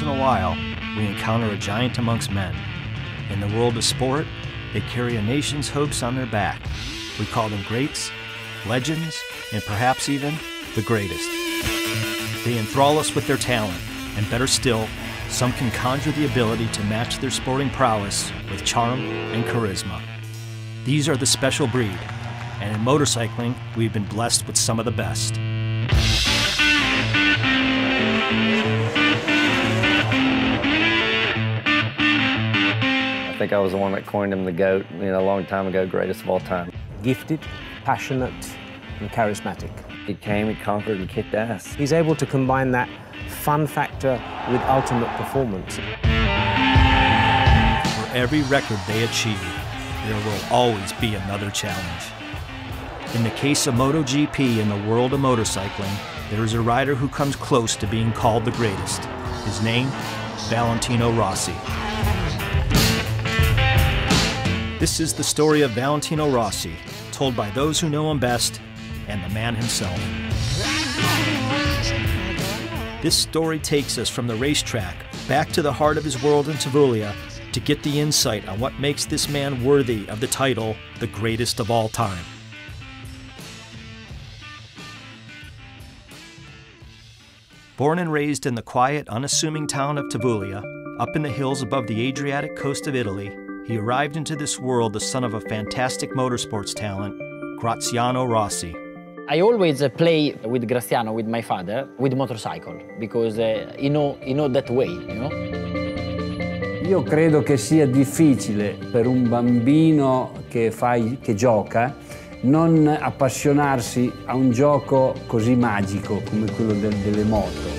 once in a while, we encounter a giant amongst men. In the world of sport, they carry a nation's hopes on their back. We call them greats, legends, and perhaps even the greatest. They enthrall us with their talent, and better still, some can conjure the ability to match their sporting prowess with charm and charisma. These are the special breed, and in motorcycling, we've been blessed with some of the best. I think I was the one that coined him the GOAT, a long time ago, greatest of all time. Gifted, passionate, and charismatic. He came, he conquered, and kicked ass. He's able to combine that fun factor with ultimate performance. For every record they achieve, there will always be another challenge. In the case of MotoGP in the world of motorcycling, there is a rider who comes close to being called the greatest. His name, Valentino Rossi. This is the story of Valentino Rossi, told by those who know him best and the man himself. This story takes us from the racetrack back to the heart of his world in Tavullia to get the insight on what makes this man worthy of the title, the greatest of all time. Born and raised in the quiet, unassuming town of Tavullia, up in the hills above the Adriatic coast of Italy, he arrived into this world the son of a fantastic motorsports talent, Graziano Rossi. I always play with Graziano, with my father, with motorcycle, because he know that way, Io credo che sia difficile per un bambino che gioca non appassionarsi a un gioco così magico come quello delle moto.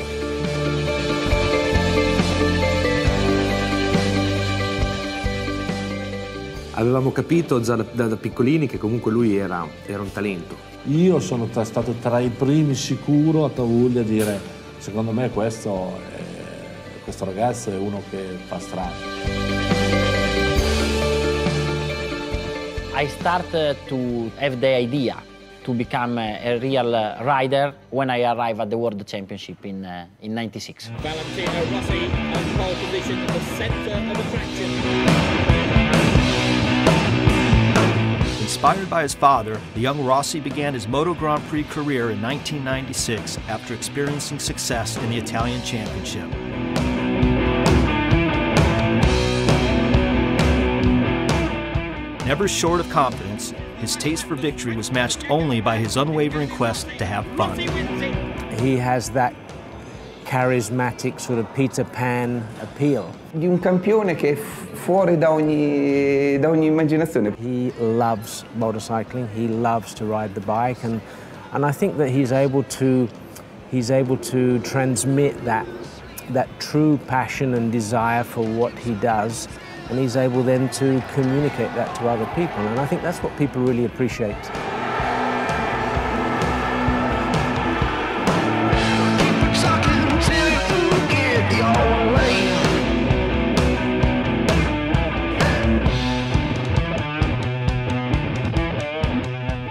Avevamo capito già da piccolini che comunque lui era un talento. Io sono stato tra i primi sicuro a Tavullia a dire secondo me questo ragazzo è uno che fa strada. I started to have the idea to become a real rider when I arrived at the World Championship in '96. Valentino Rossi on pole position at the center of attraction. Inspired by his father, the young Rossi began his Moto Grand Prix career in 1996 after experiencing success in the Italian Championship. Never short of confidence, his taste for victory was matched only by his unwavering quest to have fun. He has that charismatic sort of Peter Pan appeal. Di un campione che è fuori da ogni immaginazione. He loves motorcycling, he loves to ride the bike, and I think that he's able to transmit that true passion and desire for what he does, and he's able then to communicate that to other people, and I think that's what people really appreciate.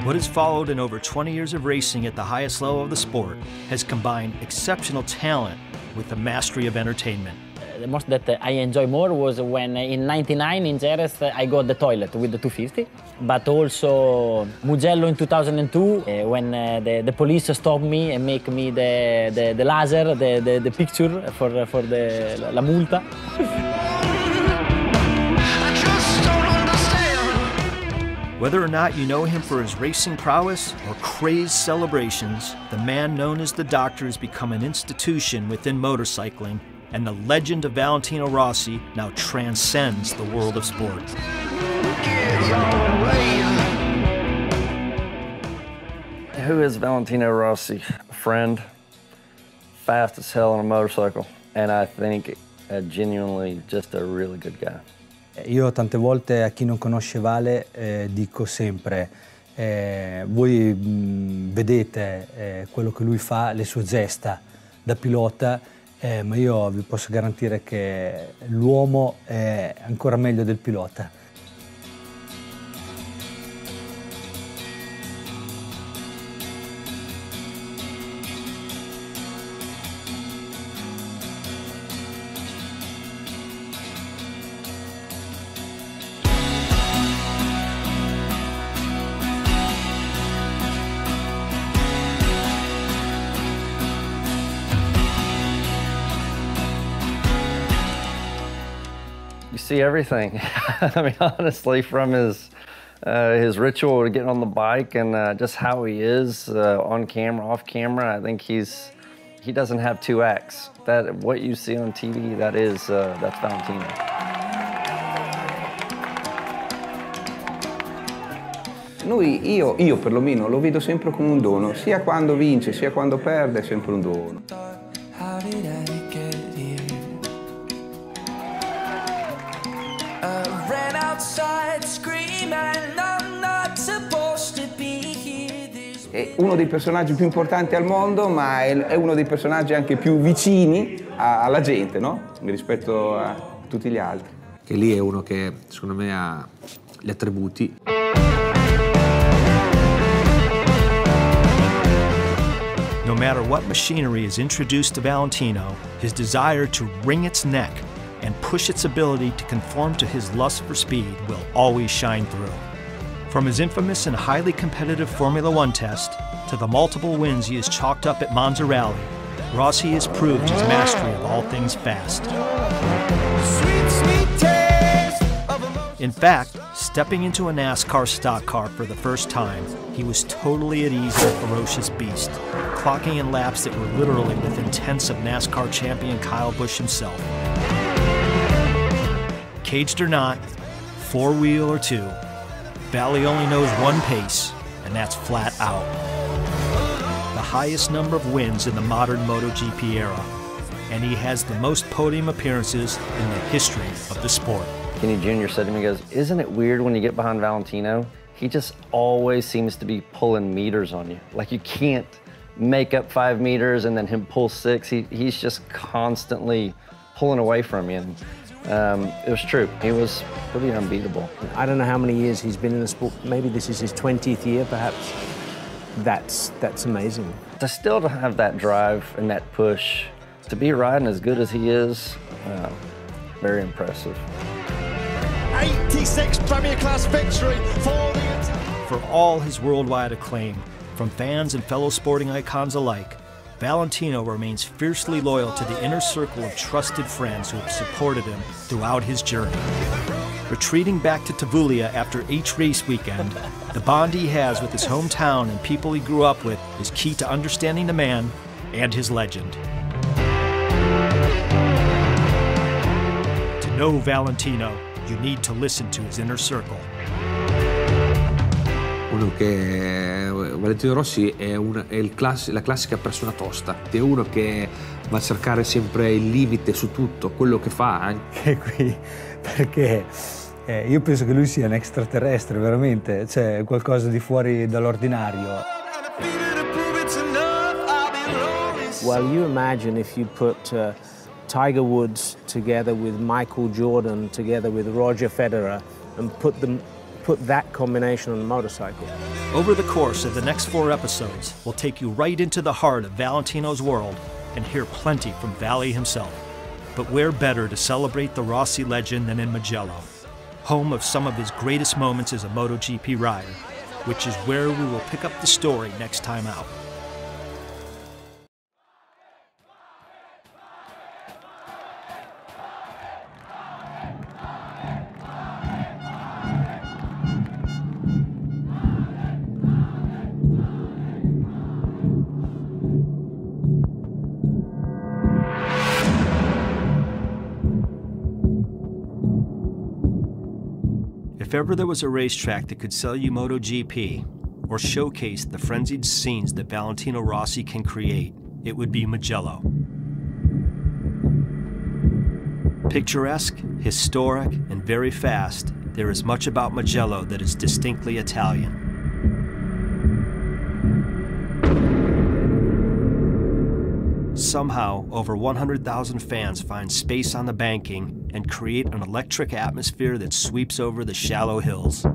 What has followed in over 20 years of racing at the highest level of the sport has combined exceptional talent with the mastery of entertainment. The most that I enjoy more was when in '99 in Jerez I got the toilet with the 250, but also Mugello in 2002 when the police stopped me and make me the laser, the picture for la multa. Whether or not you know him for his racing prowess or crazed celebrations, the man known as the Doctor has become an institution within motorcycling, and the legend of Valentino Rossi now transcends the world of sport. Who is Valentino Rossi? A friend, fast as hell on a motorcycle, and I think genuinely just a really good guy. Io tante volte a chi non conosce Vale dico sempre voi vedete quello che lui fa, le sue gesta da pilota, ma io vi posso garantire che l'uomo è ancora meglio del pilota. You see everything. I mean, honestly, from his ritual to getting on the bike and just how he is on camera, off camera. I think he doesn't have two acts. That what you see on TV, that's Valentino. Io perlomeno lo vedo sempre come un dono, sia quando vince sia quando perde, è sempre un dono. È uno dei personaggi più importanti al mondo, ma è uno dei personaggi anche più vicini alla gente, no? Rispetto a tutti gli altri. Che lì è uno che secondo me ha gli attributi. No matter what machinery is introduced to Valentino, his desire to wring its neck and push its ability to conform to his lust for speed will always shine through. From his infamous and highly competitive Formula One test to the multiple wins he has chalked up at Monza Rally, Rossi has proved his mastery of all things fast. In fact, stepping into a NASCAR stock car for the first time, he was totally at ease with a ferocious beast, clocking in laps that were literally within tenths of NASCAR champion Kyle Busch himself. Caged or not, four-wheel or two, Valley only knows one pace, and that's flat out. The highest number of wins in the modern MotoGP era, and he has the most podium appearances in the history of the sport. Kenny Jr. said to me, he goes, "Isn't it weird when you get behind Valentino? He just always seems to be pulling meters on you. Like you can't make up 5 meters and then him pull 6. He's just constantly pulling away from you." And, it was true. He was pretty unbeatable. I don't know how many years he's been in the sport. Maybe this is his 20th year, perhaps. That's amazing. To still have that drive and that push, to be riding as good as he is, very impressive. 86 Premier Class victory for the... For all his worldwide acclaim, from fans and fellow sporting icons alike, Valentino remains fiercely loyal to the inner circle of trusted friends who have supported him throughout his journey. Retreating back to Tavulia after each race weekend, the bond he has with his hometown and people he grew up with is key to understanding the man and his legend. To know Valentino, you need to listen to his inner circle. Valentino Rossi è la classica persona tosta, è uno che va a cercare sempre il limite su tutto, quello che fa anche. Qui, perché io penso che lui sia un extraterrestre, veramente, cioè qualcosa di fuori dall'ordinario. Well, you imagine if you put Tiger Woods together with Michael Jordan, together with Roger Federer, and put that combination on a motorcycle. Over the course of the next 4 episodes, we'll take you right into the heart of Valentino's world and hear plenty from Valley himself. But where better to celebrate the Rossi legend than in Mugello, home of some of his greatest moments as a MotoGP rider, which is where we will pick up the story next time out. If ever there was a racetrack that could sell you MotoGP or showcase the frenzied scenes that Valentino Rossi can create, it would be Mugello. Picturesque, historic, and very fast, there is much about Mugello that is distinctly Italian. Somehow, over 100,000 fans find space on the banking and create an electric atmosphere that sweeps over the shallow hills.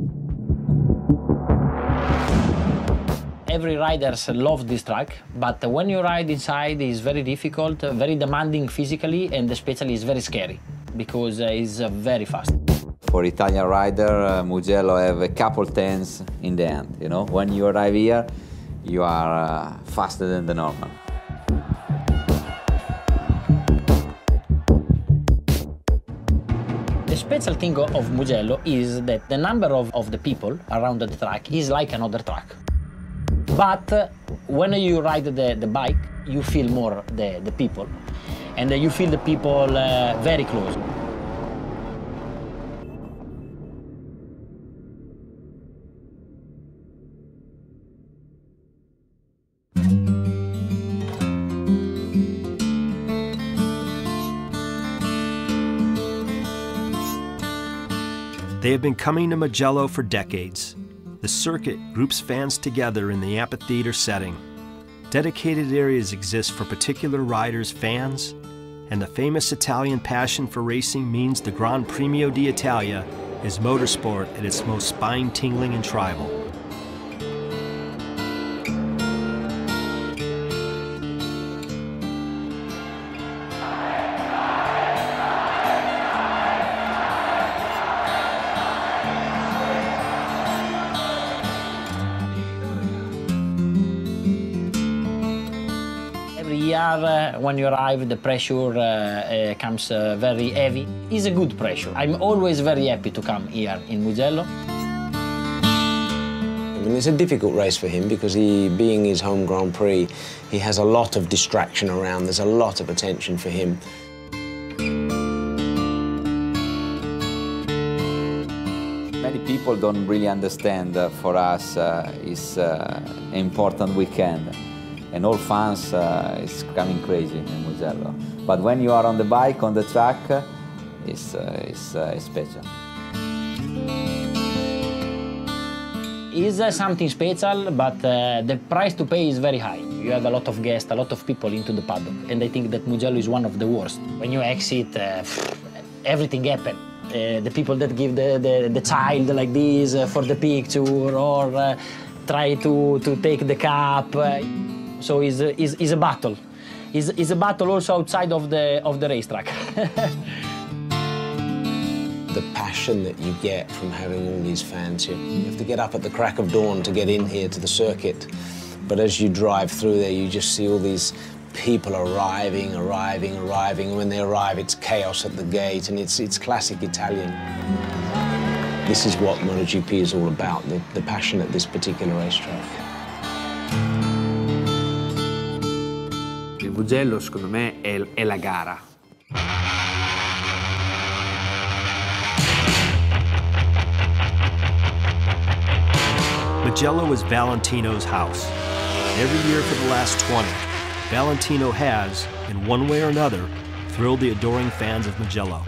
Every riders love this track, but when you ride inside, it's very difficult, very demanding physically, and especially it's very scary because it's very fast. For Italian rider, Mugello have a couple tenths in the end. You know, when you arrive here, you are faster than the normal. The The special thing of Mugello is that the number of the people around the track is like another track. But when you ride the bike, you feel more the people. And you feel the people very close. They have been coming to Mugello for decades. The circuit groups fans together in the amphitheater setting. Dedicated areas exist for particular riders' fans, and the famous Italian passion for racing means the Gran Premio d'Italia is motorsport at its most spine-tingling and tribal. Every year, when you arrive, the pressure comes very heavy. It's a good pressure. I'm always very happy to come here in Mugello. I mean, it's a difficult race for him because being his home Grand Prix, he has a lot of distraction around. There's a lot of attention for him. Many people don't really understand for us it's an important weekend. And all fans is coming crazy in Mugello. But when you are on the bike, on the track, it's special. It's something special, but the price to pay is very high. You have a lot of guests, a lot of people into the paddock, and I think that Mugello is one of the worst. When you exit, everything happens. The people that give the child like this for the picture, or try to take the cup. So it's a battle. It's a battle also outside of the racetrack. The passion that you get from having all these fans here. You have to get up at the crack of dawn to get in here to the circuit. But as you drive through there, you just see all these people arriving. And when they arrive, it's chaos at the gate, and it's classic Italian. This is what MotoGP is all about, the passion at this particular racetrack. Il Mugello, secondo me, è la gara. Mugello is Valentino's house. Every year for the last 20, Valentino has, in one way or another, thrilled the adoring fans of Mugello.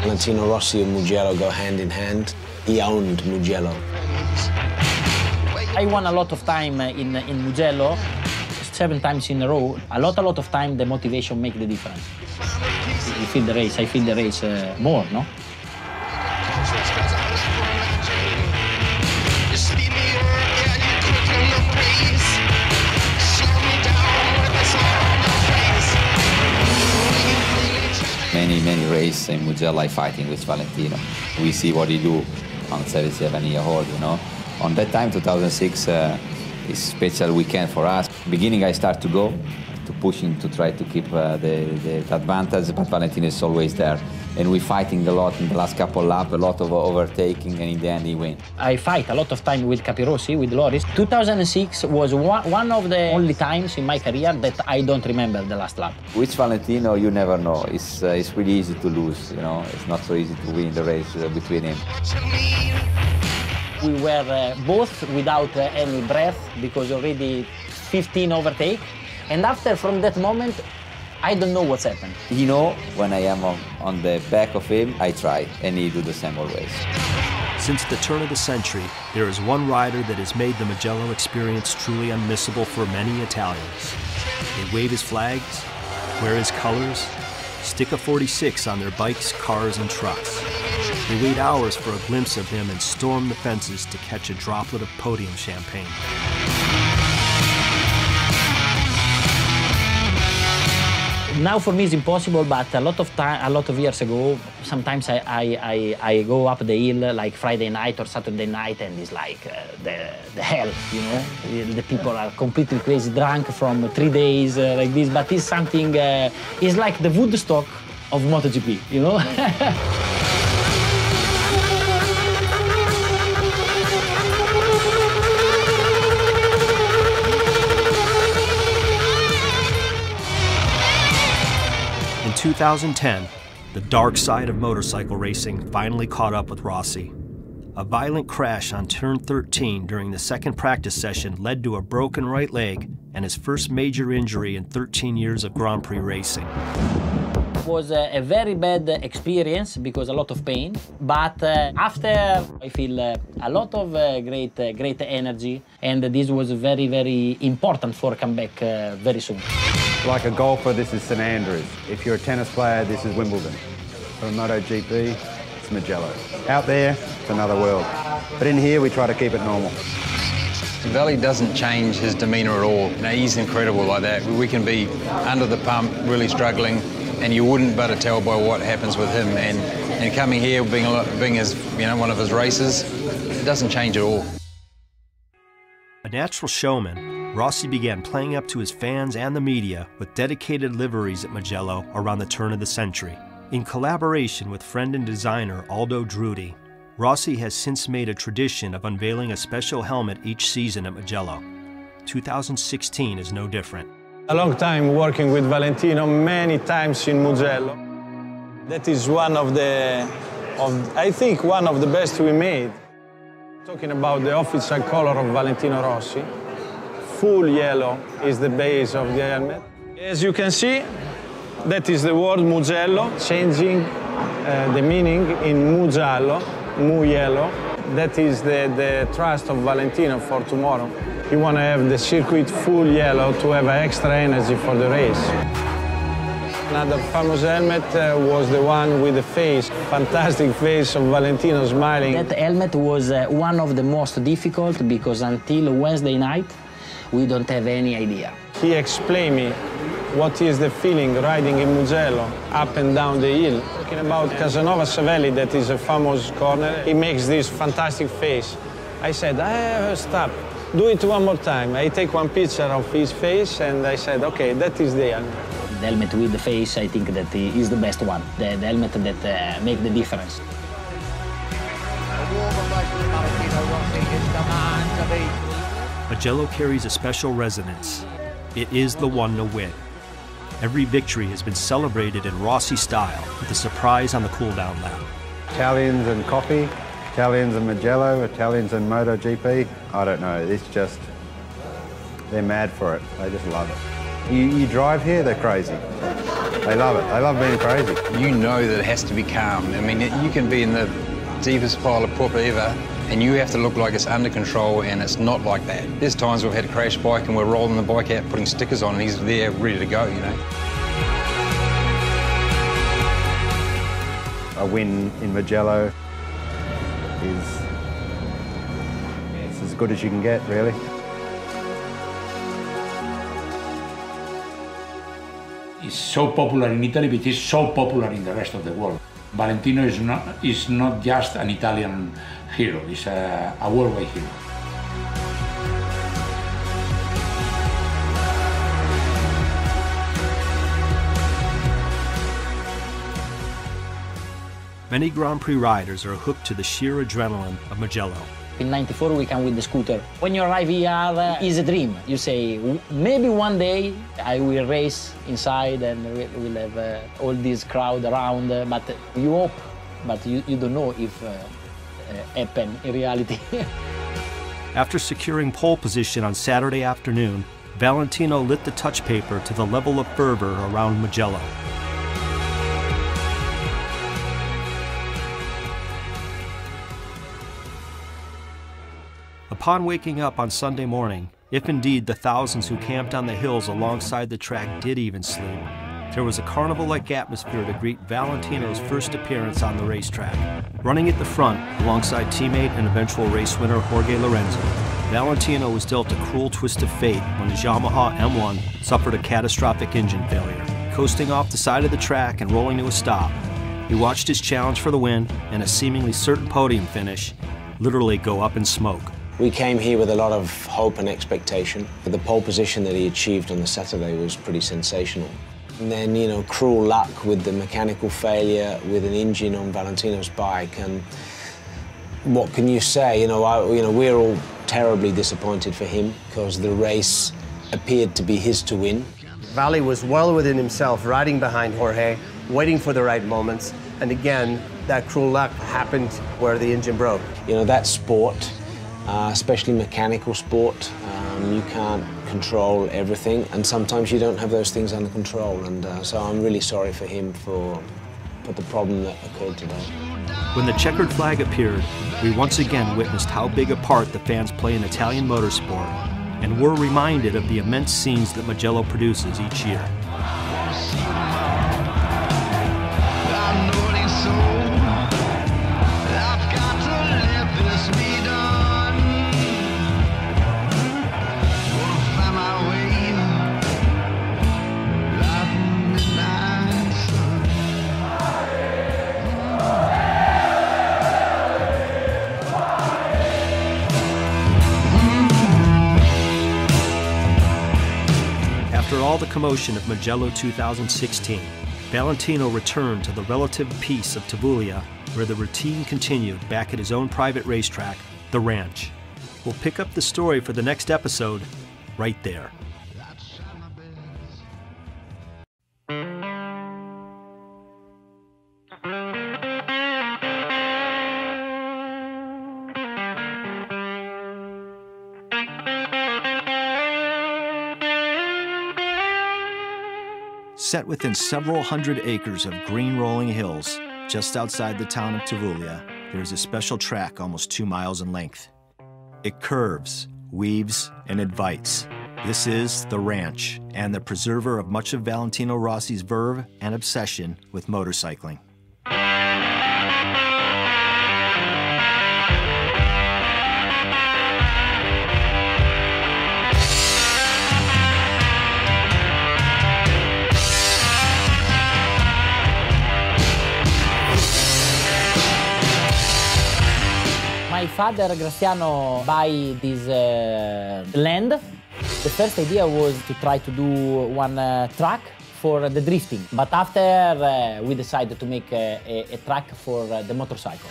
Valentino Rossi and Mugello go hand in hand. He owned Mugello. I won a lot of time in Mugello, 7 times in a row. A lot of time the motivation makes the difference. You feel the race, I feel the race more, no? Many races in Mugello I fighting with Valentino. We see what he do on 77-year-old, you know. On that time, 2006, is a special weekend for us. Beginning, I start to go, to push him to try to keep the advantage, but Valentino is always there. And we're fighting a lot in the last couple of laps, a lot of overtaking, and in the end, he wins. I fight a lot of time with Capirossi, with Loris. 2006 was one of the only times in my career that I don't remember the last lap. Which Valentino, you never know. It's really easy to lose, you know. It's not so easy to win the race between him. We were both without any breath because already 15 overtake. And after, from that moment, I don't know what's happened. You know, when I am on the back of him, I try, and he do the same always. Since the turn of the century, there is one rider that has made the Mugello experience truly unmissable for many Italians. They wave his flags, wear his colors, stick a 46 on their bikes, cars, and trucks. They wait hours for a glimpse of him and storm the fences to catch a droplet of podium champagne. Now for me it's impossible, but a lot of years ago, sometimes I go up the hill like Friday night or Saturday night, and it's like the hell, you know. The people are completely crazy, drunk from 3 days like this, but it's something, it's like the Woodstock of MotoGP, you know? In 2010, the dark side of motorcycle racing finally caught up with Rossi. A violent crash on turn 13 during the second practice session led to a broken right leg and his first major injury in 13 years of Grand Prix racing. It was a very bad experience because a lot of pain, but after I feel a lot of great energy, and this was very, very important for comeback very soon. Like a golfer, this is St Andrews. If you're a tennis player, this is Wimbledon. For a MotoGP, it's Mugello. Out there, it's another world. But in here, we try to keep it normal. Valley doesn't change his demeanour at all. You know, he's incredible like that. We can be under the pump, really struggling, and you wouldn't but tell by what happens with him. And coming here, being his, one of his races, it doesn't change at all. A natural showman, Rossi began playing up to his fans and the media with dedicated liveries at Mugello around the turn of the century. In collaboration with friend and designer Aldo Drudy, Rossi has since made a tradition of unveiling a special helmet each season at Mugello. 2016 is no different. A long time working with Valentino, many times in Mugello. That is I think one of the best we made. Talking about the official color of Valentino Rossi, full yellow is the base of the helmet. As you can see, that is the word Mugello, changing the meaning in Mu Giallo, Mu Yellow. That is the trust of Valentino for tomorrow. He want to have the circuit full yellow to have extra energy for the race. Another famous helmet was the one with the face, fantastic face of Valentino smiling. That helmet was one of the most difficult because until Wednesday night, we don't have any idea. He explained me what is the feeling riding in Mugello, up and down the hill. Talking about Casanova Savelli, that is a famous corner, he makes this fantastic face. I said, stop, do it one more time. I take one picture of his face and I said, okay, that is the helmet. The helmet with the face, I think that is the best one, the helmet that makes the difference. Mugello carries a special resonance. It is the one to win. Every victory has been celebrated in Rossi style with a surprise on the cool-down lap. Italians and coffee, Italians and Mugello, Italians and MotoGP. I don't know, it's just, they're mad for it. They just love it. You drive here, they're crazy. They love it. They love being crazy. You know that it has to be calm. I mean, you can be in the deepest pile of poop ever, and you have to look like it's under control, and it's not like that. There's times we've had a crash bike and we're rolling the bike out, putting stickers on, and he's there ready to go, you know. A win in Mugello is as good as you can get, really. It's so popular in Italy, but it's so popular in the rest of the world. Valentino is not just an Italian hero, he's a worldwide hero. Many Grand Prix riders are hooked to the sheer adrenaline of Mugello. In '94 we come with the scooter. When you arrive here, it's a dream. You say, maybe one day I will race inside and we'll have all this crowd around, but you hope, but you don't know if happen in reality. After securing pole position on Saturday afternoon, Valentino lit the touch paper to the level of fervor around Mugello. Upon waking up on Sunday morning, if indeed the thousands who camped on the hills alongside the track did even sleep, there was a carnival-like atmosphere to greet Valentino's first appearance on the racetrack. Running at the front, alongside teammate and eventual race winner Jorge Lorenzo, Valentino was dealt a cruel twist of fate when his Yamaha M1 suffered a catastrophic engine failure. Coasting off the side of the track and rolling to a stop, he watched his challenge for the win and a seemingly certain podium finish literally go up in smoke. We came here with a lot of hope and expectation. The pole position that he achieved on the Saturday was pretty sensational. And then, you know, cruel luck with the mechanical failure with an engine on Valentino's bike. And what can you say? You know, we're all terribly disappointed for him because the race appeared to be his to win. Vale was well within himself, riding behind Jorge, waiting for the right moments. And again, that cruel luck happened where the engine broke. You know, that sport, especially mechanical sport, you can't control everything, and sometimes you don't have those things under control. And so I'm really sorry for him for the problem that occurred today. When the checkered flag appeared, we once again witnessed how big a part the fans play in Italian motorsport, and were reminded of the immense scenes that Mugello produces each year. After all the commotion of Mugello 2016, Valentino returned to the relative peace of Tavullia, where the routine continued back at his own private racetrack, the Ranch. We'll pick up the story for the next episode right there. Set within several hundred acres of green rolling hills, just outside the town of Tavullia, there is a special track almost 2 miles in length. It curves, weaves, and invites. This is the Ranch, and the preserver of much of Valentino Rossi's verve and obsession with motorcycling. My father, Graziano, buy this land. The first idea was to try to do one track for the drifting. But after we decided to make a track for the motorcycle.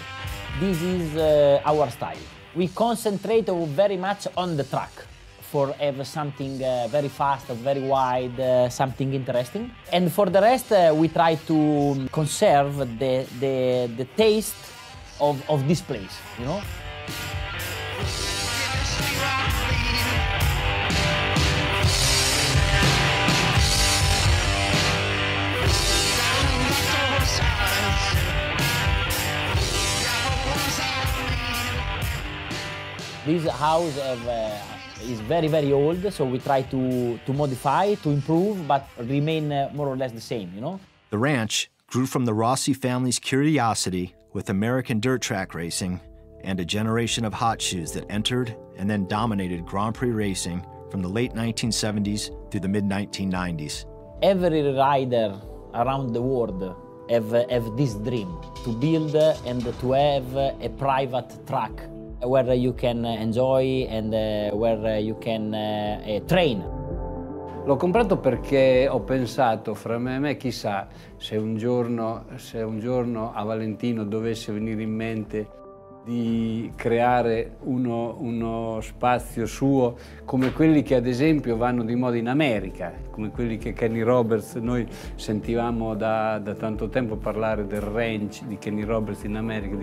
This is our style. We concentrate very much on the track for have something very fast, very wide, something interesting. And for the rest, we try to conserve the taste of this place, you know? This house is very, very old, so we try to modify, to improve, but remain more or less the same, you know? The Ranch grew from the Rossi family's curiosity with American dirt track racing and a generation of hot shoes that entered and then dominated Grand Prix racing from the late 1970s through the mid-1990s. Every rider around the world have this dream, to build and to have a private track where you can enjoy and where you can train. L'ho comprato perché ho pensato fra me e me, chissà se un giorno a Valentino dovesse venire in mente di creare uno spazio suo come quelli che ad esempio vanno di moda in America, come quelli che Kenny Roberts, noi sentivamo da tanto tempo parlare del ranch di Kenny Roberts in America,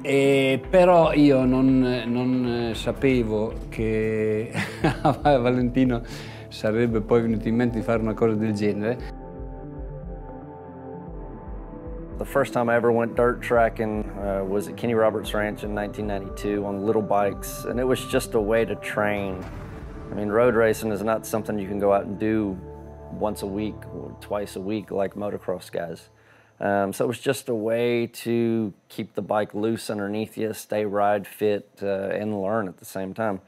però io non sapevo che a Valentino sarebbe poi venuto in mente di fare una cosa del genere. The first time I ever went dirt tracking was at Kenny Roberts Ranch in 1992 on little bikes, and it was just a way to train. I mean, road racing is not something you can go out and do once a week or twice a week like motocross guys. So it was just a way to keep the bike loose underneath you, stay ride fit, and learn at the same time.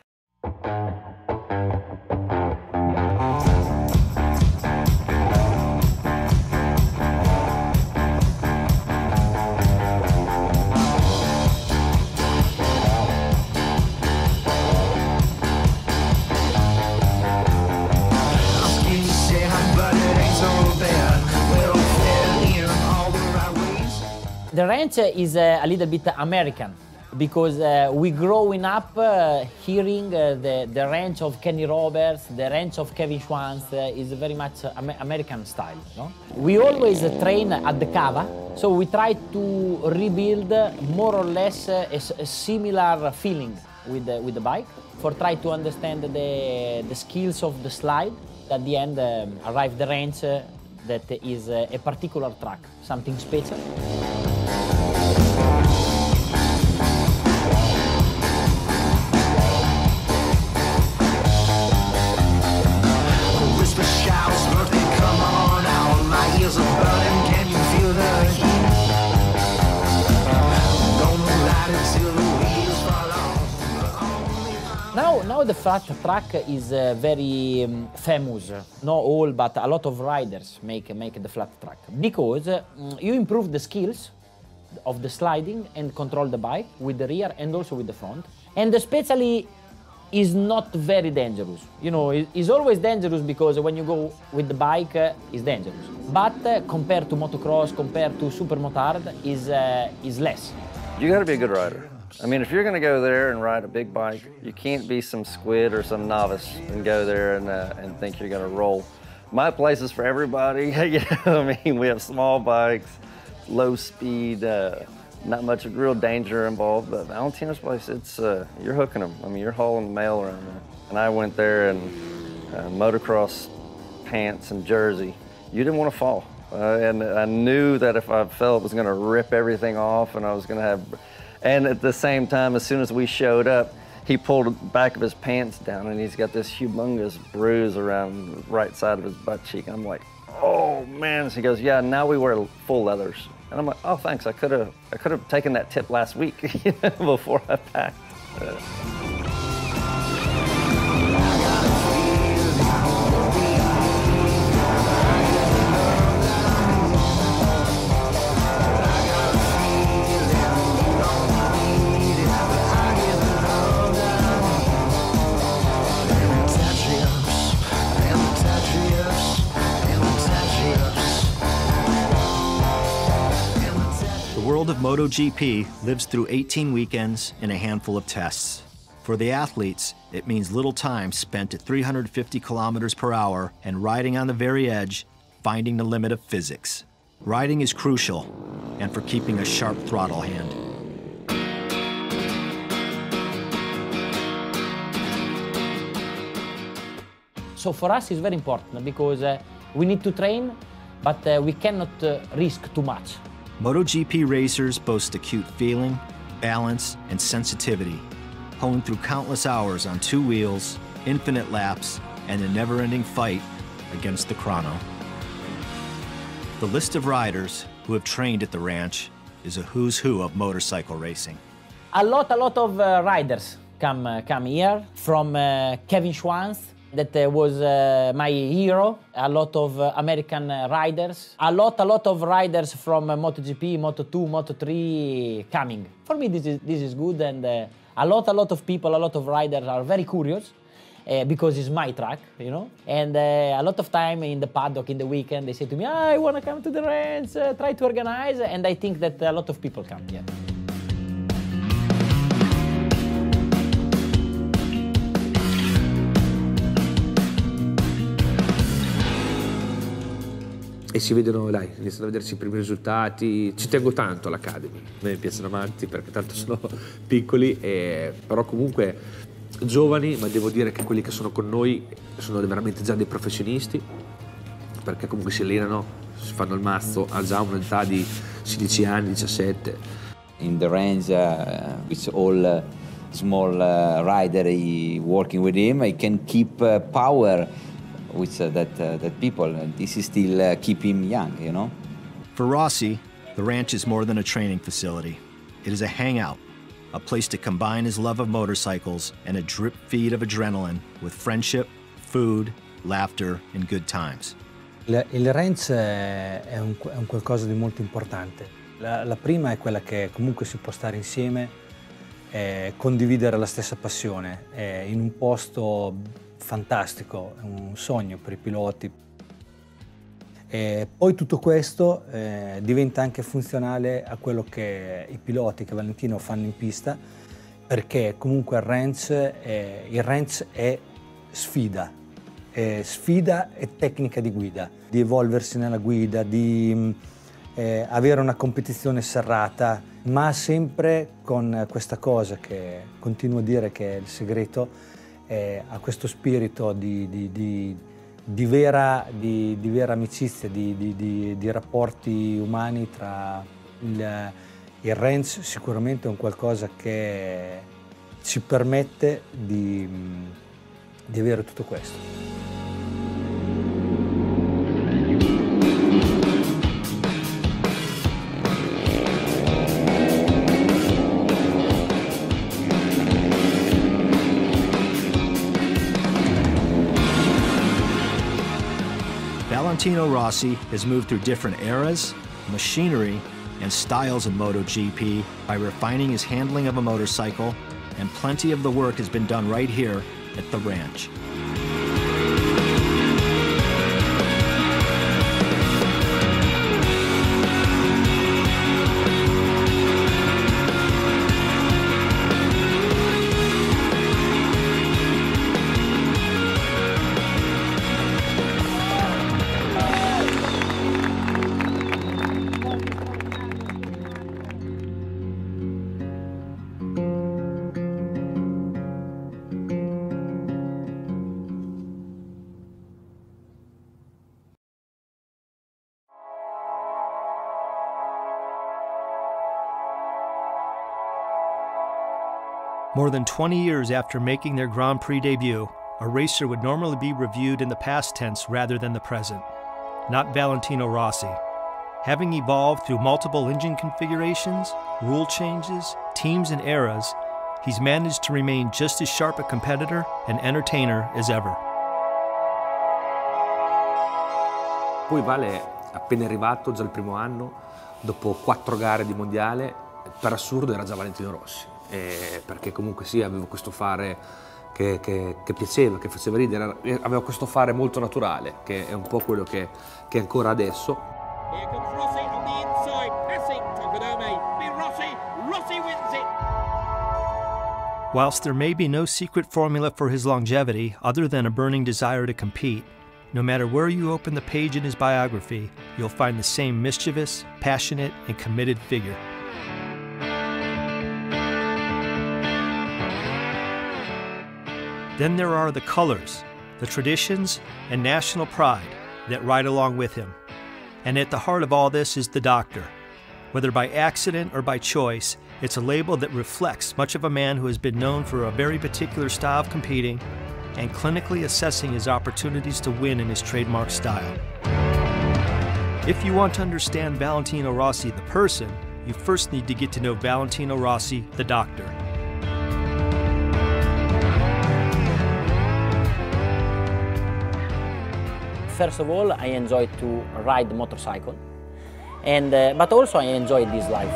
The ranch is a little bit American because we growing up hearing the ranch of Kenny Roberts, the ranch of Kevin Schwantz is very much American style. No? We always train at the cava, so we try to rebuild more or less a similar feeling with the bike for try to understand the skills of the slide. At the end, arrive the ranch that is a particular track, something special. Whisper shouts, birthday, come on out. My ears are burning, can you feel the heat? Gonna ride it till the wheels fall off. Now the flat track is very famous. Not all, but a lot of riders make the flat track because you improve the skills of the sliding and control the bike with the rear and also with the front. And especially is not very dangerous. You know, it's always dangerous because when you go with the bike, it's dangerous. But compared to motocross, compared to supermotard, is less. You got to be a good rider. I mean, if you're going to go there and ride a big bike, you can't be some squid or some novice and go there and think you're going to roll. My place is for everybody. You know, I mean, we have small bikes, low speed, not much real danger involved. But Valentino's place, it's you're hooking them. I mean, you're hauling the mail around there. And I went there in motocross pants and jersey. You didn't want to fall, and I knew that if I fell, it was going to rip everything off, and I was going to have. And at the same time, as soon as we showed up, he pulled the back of his pants down and he's got this humongous bruise around the right side of his butt cheek. I'm like, oh man. So he goes, yeah, now we wear full leathers. And I'm like, oh, thanks. I could have taken that tip last week before I packed. The world of MotoGP lives through 18 weekends and a handful of tests. For the athletes, it means little time spent at 350 kilometers per hour and riding on the very edge, finding the limit of physics. Riding is crucial, and for keeping a sharp throttle hand. So for us, it's very important because we need to train, but we cannot risk too much. MotoGP racers boast acute feeling, balance, and sensitivity, honed through countless hours on two wheels, infinite laps, and a never-ending fight against the chrono. The list of riders who have trained at the ranch is a who's who of motorcycle racing. A lot of riders come here, from Kevin Schwantz, that was my hero, a lot of American riders, a lot of riders from MotoGP, Moto2, Moto3 coming. For me, this is good, and a lot of people, a lot of riders are very curious because it's my track, you know. And a lot of time in the paddock in the weekend, they say to me, I want to come to the ranch, try to organize, and I think that a lot of people come here. E si vedono, dai, iniziano a vedersi i primi risultati. Ci tengo tanto all'Academy, a me piacciono amanti perché tanto sono piccoli, però comunque giovani, ma devo dire che quelli che sono con noi sono veramente già dei professionisti, perché comunque si allenano, si fanno il mazzo, ha già un'età di 16 anni, 17. In the range, with all small rider working with him, I can keep power with that people, and this is still keep him young, you know. For Rossi, the ranch is more than a training facility. It is a hangout, a place to combine his love of motorcycles and a drip feed of adrenaline with friendship, food, laughter, and good times. Il ranch è un qualcosa di molto importante. La prima è quella che comunque si può stare insieme, condividere la stessa passione, in un posto fantastico, è un sogno per i piloti. Poi tutto questo diventa anche funzionale a quello che i piloti che Valentino fanno in pista, perché comunque il range è sfida e tecnica di guida, di evolversi nella guida, di avere una competizione serrata, ma sempre con questa cosa che continuo a dire che è il segreto, a questo spirito di vera amicizia, di rapporti umani tra il range. Sicuramente è un qualcosa che ci permette di avere tutto questo. Valentino Rossi has moved through different eras, machinery, and styles in MotoGP by refining his handling of a motorcycle, and plenty of the work has been done right here at the ranch. More than 20 years after making their Grand Prix debut, a racer would normally be reviewed in the past tense rather than the present. Not Valentino Rossi. Having evolved through multiple engine configurations, rule changes, teams and eras, he's managed to remain just as sharp a competitor and entertainer as ever. Poi Vale, appena arrivato, già il primo anno, dopo 4 gare di mondiale, per assurdo era già Valentino Rossi. Perché comunque sì, avevo questo fare che piaceva, che faceva ridere, aveva questo fare molto naturale, che è un po' quello che è ancora adesso. Here comes Rossi on the inside, passing Tocadome. Rossi wins it. Whilst there may be no secret formula for his longevity other than a burning desire to compete, no matter where you open the page in his biography, you'll find the same mischievous, passionate, and committed figure. Then there are the colors, the traditions, and national pride that ride along with him. And at the heart of all this is the doctor. Whether by accident or by choice, it's a label that reflects much of a man who has been known for a very particular style of competing and clinically assessing his opportunities to win in his trademark style. If you want to understand Valentino Rossi the person, you first need to get to know Valentino Rossi the doctor. First of all, I enjoy to ride the motorcycle, but also I enjoy this life.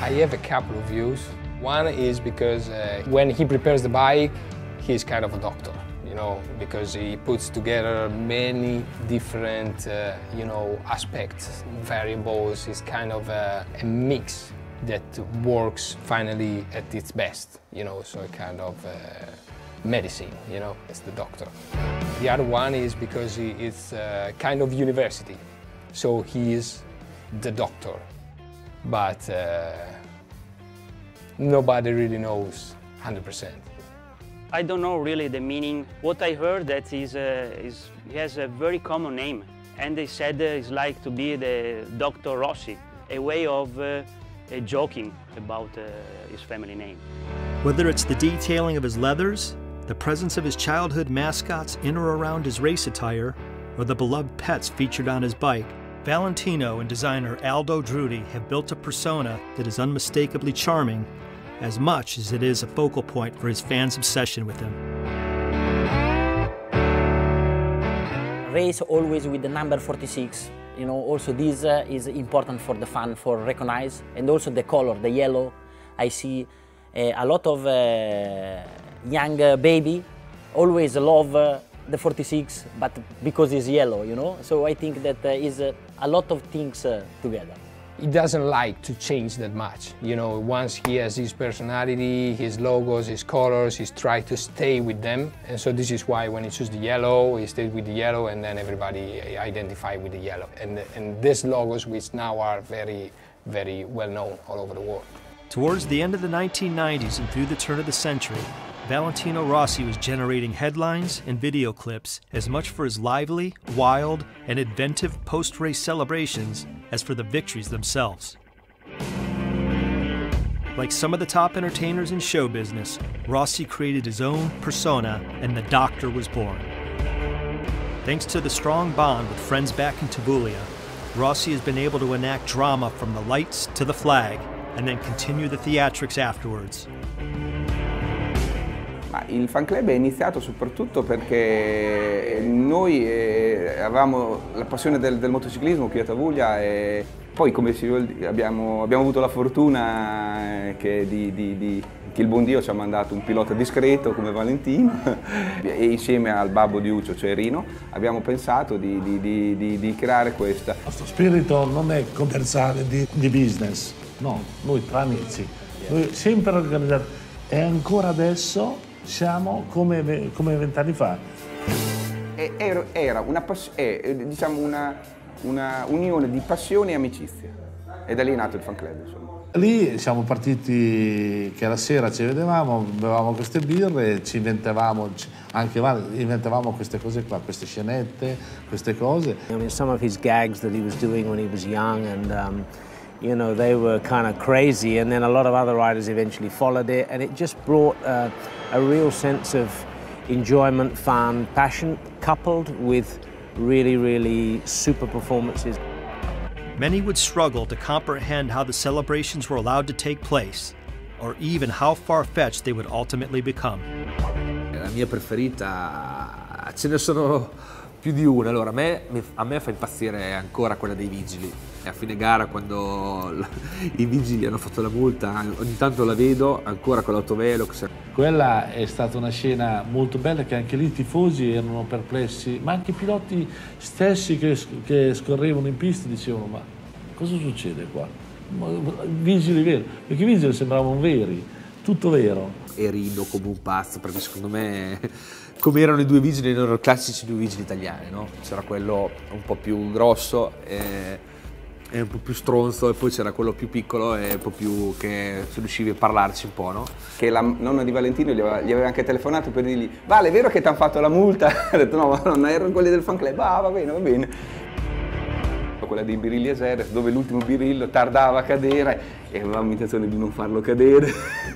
I have a couple of views. One is because when he prepares the bike, he's kind of a doctor, you know, because he puts together many different, aspects, variables. It's kind of a mix that works finally at its best, so a kind of medicine, it's the doctor. The other one is because it's a kind of university, so he is the doctor, but nobody really knows 100%. I don't know really the meaning. What I heard that he has a very common name, and they said it's like to be the Dr. Rossi, a way of joking about his family name. Whether it's the detailing of his leathers, the presence of his childhood mascots in or around his race attire, or the beloved pets featured on his bike, Valentino and designer Aldo Drudi have built a persona that is unmistakably charming, as much as it is a focal point for his fans' obsession with him. Race always with the number 46. Also this is important for the fan, for recognize, and also the color, the yellow. I see a lot of young baby, always love the 46, but because it's yellow, you know? So I think that is a lot of things together. He doesn't like to change that much. You know, once he has his personality, his logos, his colors, he's trying to stay with them. And so this is why when he chooses the yellow, he stays with the yellow, and then everybody identify with the yellow. And these logos, which now are very, very well known all over the world. Towards the end of the 1990s and through the turn of the century, Valentino Rossi was generating headlines and video clips as much for his lively, wild, and inventive post-race celebrations as for the victories themselves. Like some of the top entertainers in show business, Rossi created his own persona, and the Doctor was born. Thanks to the strong bond with friends back in Tigullio, Rossi has been able to enact drama from the lights to the flag, and then continue the theatrics afterwards. Il fan club è iniziato soprattutto perché noi avevamo la passione del motociclismo qui a Tavuglia e poi, come si vuol dire, abbiamo avuto la fortuna che il buon Dio ci ha mandato un pilota discreto come Valentino e insieme al babbo di Uccio, cioè Rino, abbiamo pensato di creare questa. Il nostro spirito non è commerciale di business, no, noi tra amici, noi sempre organizzati e ancora adesso siamo come 20 anni fa. Era diciamo una unione di passione e amicizia e da lì è nato il fan club, insomma. Lì siamo partiti che la sera ci vedevamo, bevevamo queste birre, ci inventavamo queste cose qua, queste scenette, queste cose. I mean, some of his gags that he was doing when he was young, and you know, they were kind of crazy, and then a lot of other riders eventually followed it, and it just brought a real sense of enjoyment, fun, passion, coupled with really, really super performances. Many would struggle to comprehend how the celebrations were allowed to take place, or even how far-fetched they would ultimately become. La mia preferita, ce ne sono più di una. Allora, a me fa impazzire ancora quella dei vigili. A fine gara, quando i vigili hanno fatto la multa, ogni tanto la vedo ancora con l'autovelo. Quella è stata una scena molto bella, che anche lì i tifosi erano perplessi, ma anche i piloti stessi che scorrevano in pista dicevano: ma cosa succede qua? Vigili veri, perché i vigili sembravano veri, tutto vero. E rido come un pazzo, perché secondo me, come erano i due vigili, erano i classici due vigili italiani, no? C'era quello un po' più grosso e un po' più stronzo, e poi c'era quello più piccolo e un po' più che se riuscivi a parlarci un po', no? Che la nonna di Valentino gli aveva anche telefonato per dirgli: Vale, è vero che ti hanno fatto la multa? Ha detto: no, ma non erano quelli del fan club. Ah, va bene, va bene. Quella dei birilli Eseres, dove l'ultimo birillo tardava a cadere e avevamo intenzione di non farlo cadere.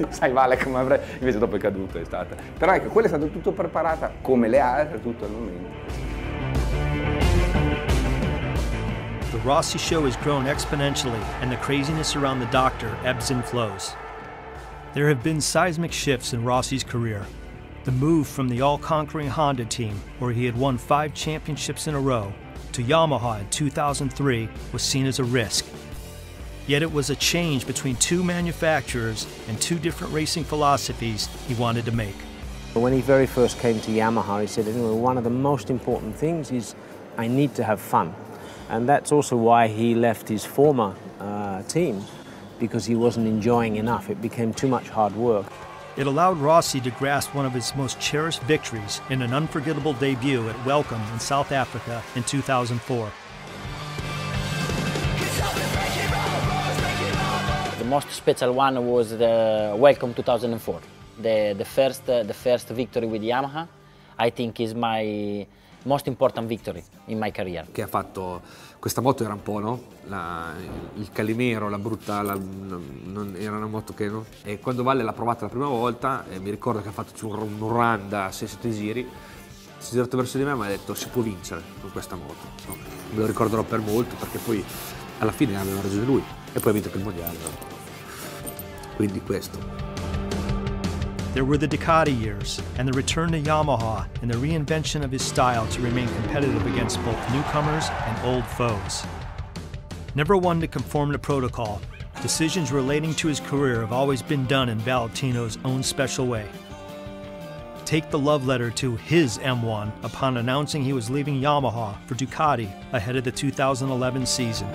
Sai, Vale, come avrei... Invece dopo è caduto, è stata. Però ecco, quella è stata tutto preparata come le altre, tutto al momento. The Rossi show has grown exponentially, and the craziness around the Doctor ebbs and flows. There have been seismic shifts in Rossi's career. The move from the all-conquering Honda team, where he had won 5 championships in a row, to Yamaha in 2003 was seen as a risk. Yet it was a change between 2 manufacturers and 2 different racing philosophies he wanted to make. When he very first came to Yamaha, he said, one of the most important things is I need to have fun. And that's also why he left his former team, because he wasn't enjoying enough. It became too much hard work. It allowed Rossi to grasp one of his most cherished victories in an unforgettable debut at Welcome in South Africa in 2004. The most special one was the Welcome 2004. The first victory with Yamaha, I think, is my most important victory in my career. Che ha fatto, questa moto era un po', no? Il calimero, la brutta, era una moto che, no? E quando Valle l'ha provata la prima volta, mi ricordo che ha fatto un run da 6-7 giri, si è girato verso di me e mi ha detto: si può vincere con questa moto. No? Me lo ricorderò per molto, perché poi alla fine aveva ragione lui e poi ha vinto il mondiale. No? Quindi questo. There were the Ducati years, and the return to Yamaha, and the reinvention of his style to remain competitive against both newcomers and old foes. Never one to conform to protocol, decisions relating to his career have always been done in Valentino's own special way. take the love letter to his M1 upon announcing he was leaving Yamaha for Ducati ahead of the 2011 season.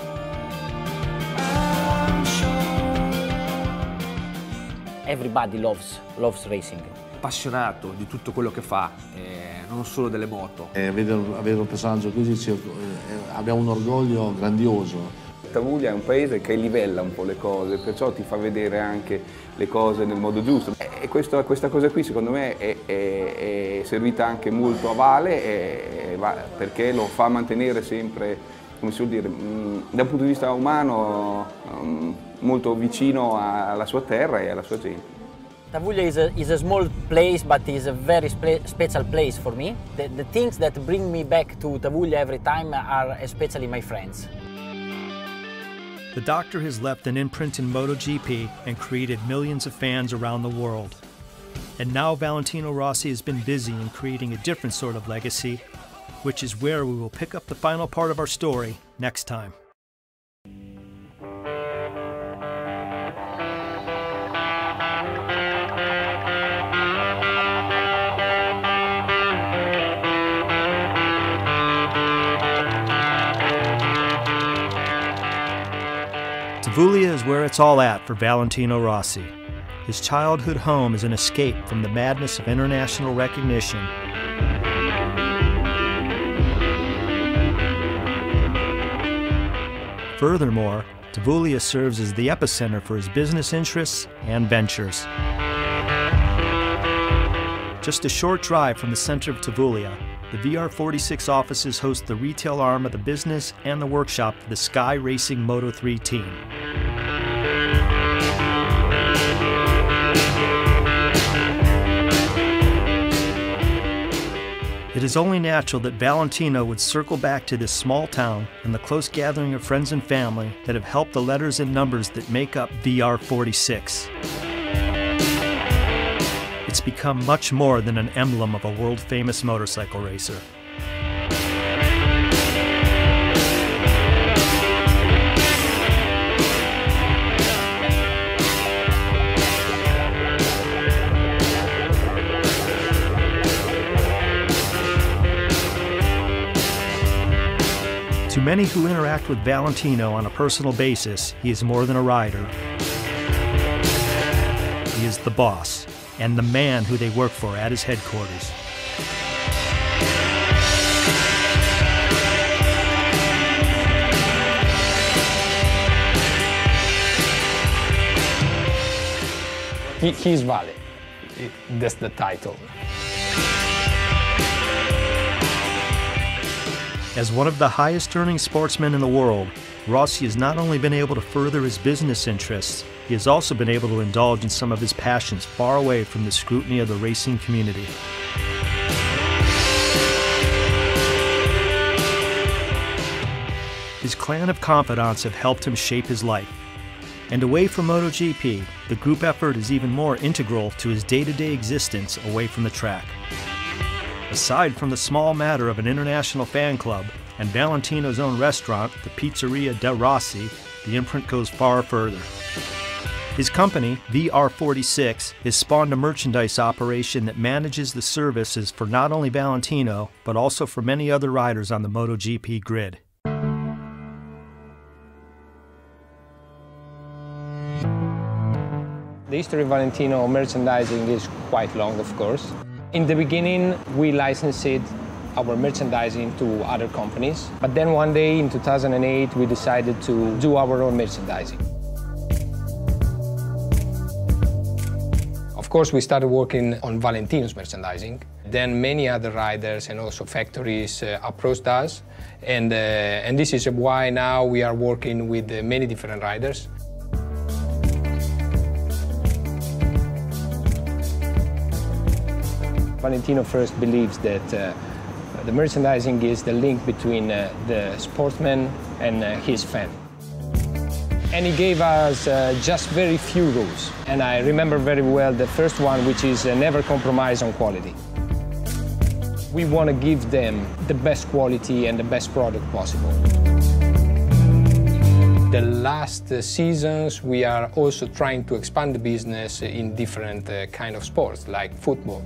Everybody loves racing. Appassionato di tutto quello che fa, non solo delle moto. Avere un personaggio così abbiamo un orgoglio grandioso. Tavuglia è un paese che livella un po' le cose, perciò ti fa vedere anche le cose nel modo giusto. E questa cosa qui secondo me è servita anche molto a Vale perché lo fa mantenere sempre, come si vuol dire, da un punto di vista umano molto vicino alla sua terra e alla sua gente. Tavuglia is a small place, but is a very special place for me. The things that bring me back to Tavuglia every time are especially my friends. The doctor has left an imprint in MotoGP and created millions of fans around the world. And now Valentino Rossi has been busy in creating a different sort of legacy, which is where we will pick up the final part of our story next time. Tavuglia is where it's all at for Valentino Rossi. His childhood home is an escape from the madness of international recognition. Furthermore, Tavuglia serves as the epicenter for his business interests and ventures. Just a short drive from the center of Tavuglia, the VR46 offices host the retail arm of the business and the workshop for the Sky Racing Moto3 team. It is only natural that Valentino would circle back to this small town and the close gathering of friends and family that have helped the letters and numbers that make up VR46. It's become much more than an emblem of a world-famous motorcycle racer. To many who interact with Valentino on a personal basis, he is more than a rider. He is the boss and the man who they work for at his headquarters. He's Vale. That's the title. As one of the highest earning sportsmen in the world, Rossi has not only been able to further his business interests, he has also been able to indulge in some of his passions far away from the scrutiny of the racing community. His clan of confidants have helped him shape his life. And away from MotoGP, the group effort is even more integral to his day-to-day existence away from the track. Aside from the small matter of an international fan club and Valentino's own restaurant, the Pizzeria De Rossi, the imprint goes far further. His company, VR46, has spawned a merchandise operation that manages the services for not only Valentino, but also for many other riders on the MotoGP grid. The history of Valentino merchandising is quite long, of course. In the beginning, we licensed our merchandising to other companies. But then one day in 2008, we decided to do our own merchandising. Of course, we started working on Valentino's merchandising. Then many other riders and also factories approached us. And this is why now we are working with many different riders. Valentino first believes that the merchandising is the link between the sportsman and his fan. And he gave us just very few rules. And I remember very well the first one, which is never compromise on quality. We want to give them the best quality and the best product possible. The last seasons, we are also trying to expand the business in different kind of sports, like football.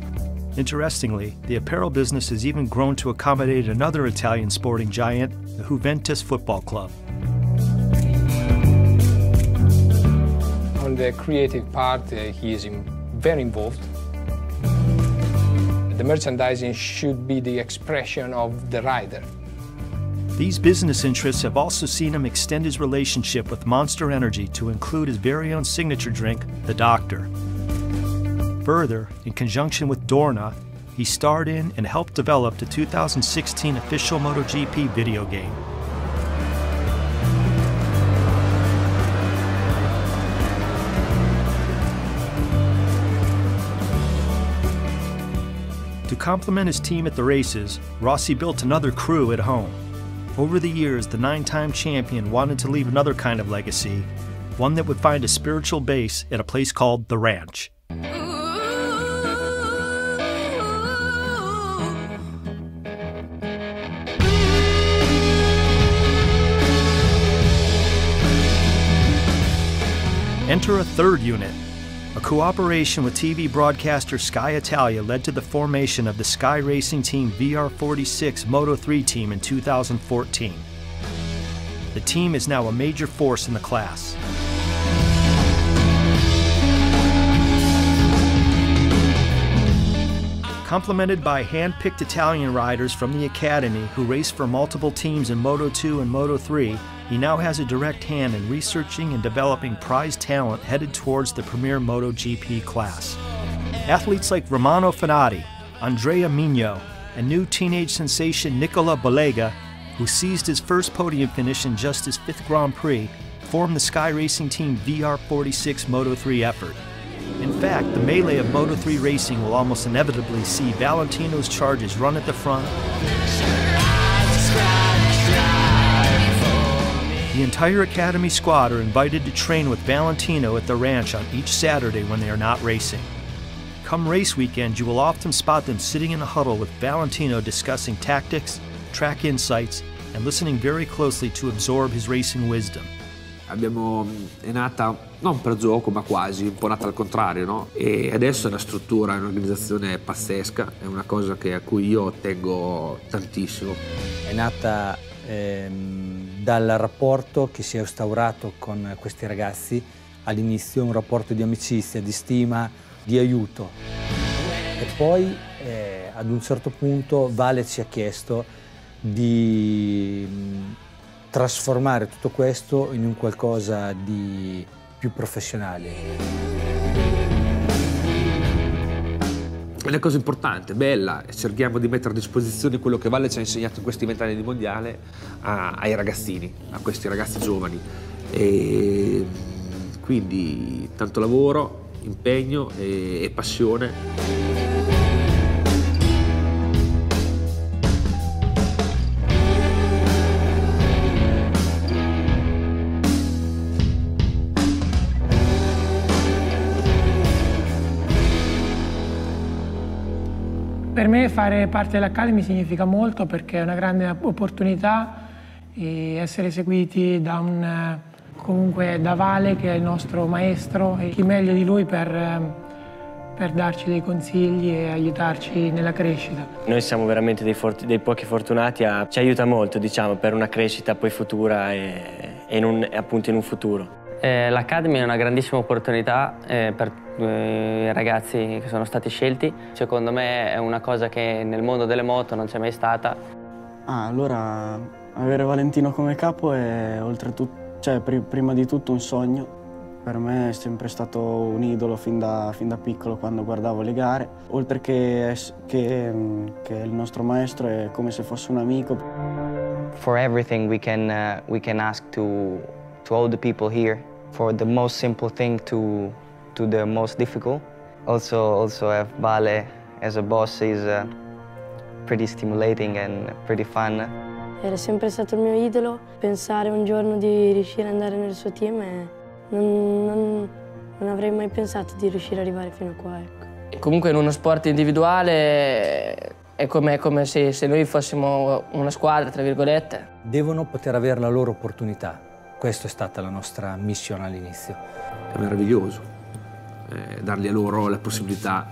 Interestingly, the apparel business has even grown to accommodate another Italian sporting giant, the Juventus Football Club. On the creative part, he is very involved. The merchandising should be the expression of the rider. These business interests have also seen him extend his relationship with Monster Energy to include his very own signature drink, the Doctor. Further, in conjunction with Dorna, he starred in and helped develop the 2016 official MotoGP video game. To complement his team at the races, Rossi built another crew at home. Over the years, the 9-time champion wanted to leave another kind of legacy, one that would find a spiritual base at a place called The Ranch. Enter a third unit. A cooperation with TV broadcaster Sky Italia led to the formation of the Sky Racing Team VR46 Moto3 team in 2014. The team is now a major force in the class. Complemented by hand-picked Italian riders from the academy who race for multiple teams in Moto2 and Moto3, he now has a direct hand in researching and developing prize talent headed towards the premier MotoGP class. Athletes like Romano Fenati, Andrea Migno, and new teenage sensation Nicola Balega, who seized his first podium finish in just his 5th Grand Prix, form the Sky Racing Team VR46 Moto3 effort. In fact, the melee of Moto3 racing will almost inevitably see Valentino's charges run at the front, the entire Academy squad are invited to train with Valentino at the ranch on each Saturday when they are not racing. Come race weekend, you will often spot them sitting in a huddle with Valentino discussing tactics, track insights, and listening very closely to absorb his racing wisdom. È nata non per gioco, ma quasi, un po' nata al contrario, no? E adesso è una struttura, è un'organizzazione pazzesca, è una cosa a cui io tengo tantissimo. È nata dal rapporto che si è instaurato con questi ragazzi all'inizio, un rapporto di amicizia, di stima, di aiuto. E poi ad un certo punto Vale ci ha chiesto di trasformare tutto questo in un qualcosa di più professionale. È una cosa importante, bella, cerchiamo di mettere a disposizione quello che Vale ci ha insegnato in questi 20 anni di mondiale ai ragazzini, a questi ragazzi giovani. E quindi tanto lavoro, impegno e passione. Per me fare parte dell'Academy significa molto perché è una grande opportunità e essere seguiti comunque da Vale, che è il nostro maestro, e chi meglio di lui per darci dei consigli e aiutarci nella crescita. Noi siamo veramente dei pochi fortunati, ci aiuta molto, diciamo, per una crescita poi futura e appunto in un futuro. L'Academy è una grandissima opportunità per i ragazzi che sono stati scelti. Secondo me è una cosa che nel mondo delle moto non c'è mai stata. Allora avere Valentino come capo è oltretutto, cioè prima di tutto un sogno. Per me è sempre stato un idolo fin da piccolo quando guardavo le gare. Oltre che il nostro maestro è come se fosse un amico. For everything we can ask to all the people here. For the most simple thing to the most difficult. Also have Vale as a boss is pretty stimulating and pretty fun. Era sempre stato il mio idolo. Pensare un giorno di riuscire ad andare nel suo team non avrei mai pensato di riuscire ad arrivare fino a qua. Ecco. Comunque in uno sport individuale è come se noi fossimo una squadra, tra virgolette. Devono poter avere la loro opportunità. Questa è stata la nostra missione all'inizio. È meraviglioso dargli a loro la possibilità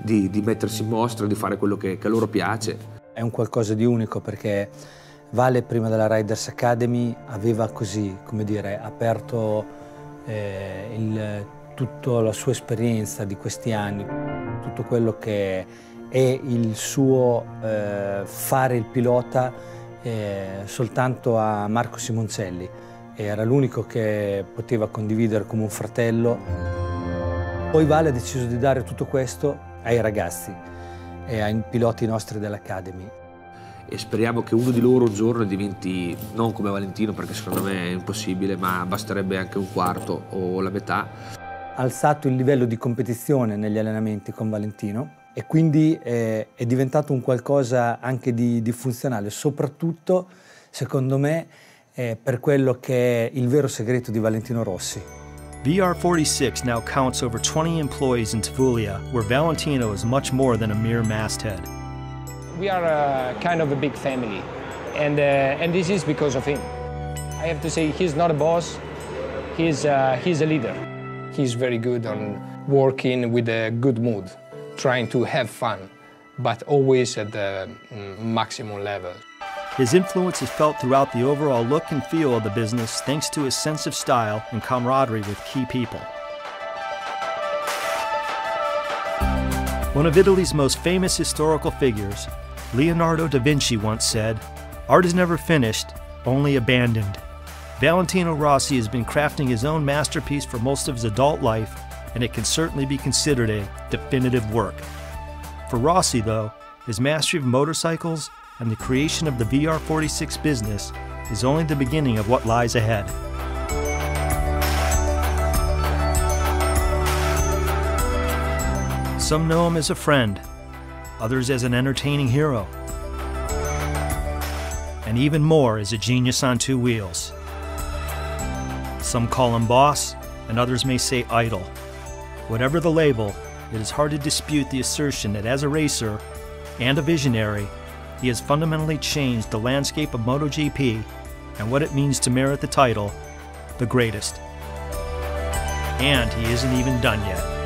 di mettersi in mostra, di fare quello che a loro piace. È un qualcosa di unico perché Vale prima della Riders Academy aveva così, come dire, aperto tutta la sua esperienza di questi anni, tutto quello che è il suo fare il pilota soltanto a Marco Simoncelli. Era l'unico che poteva condividere come un fratello. Poi Vale ha deciso di dare tutto questo ai ragazzi e ai piloti nostri dell'Academy. E speriamo che uno di loro un giorno diventi, non come Valentino perché secondo me è impossibile, ma basterebbe anche un quarto o la metà. Ha alzato il livello di competizione negli allenamenti con Valentino e quindi è diventato un qualcosa anche di funzionale, soprattutto secondo me per quello che è il vero segreto di Valentino Rossi. VR46 now counts over 20 employees in Tavullia, where Valentino is much more than a mere masthead. We are kind of a big family, and this is because of him. I have to say, he's not a boss, he's a leader. He's very good on working with a good mood, trying to have fun, but always at the maximum level. His influence is felt throughout the overall look and feel of the business thanks to his sense of style and camaraderie with key people. One of Italy's most famous historical figures, Leonardo da Vinci, once said, "Art is never finished, only abandoned." Valentino Rossi has been crafting his own masterpiece for most of his adult life, and it can certainly be considered a definitive work. For Rossi, though, his mastery of motorcycles and the creation of the VR46 business is only the beginning of what lies ahead. Some know him as a friend, others as an entertaining hero, and even more as a genius on two wheels. Some call him boss, and others may say idol. Whatever the label, it is hard to dispute the assertion that as a racer and a visionary, he has fundamentally changed the landscape of MotoGP and what it means to merit the title, the greatest. And he isn't even done yet.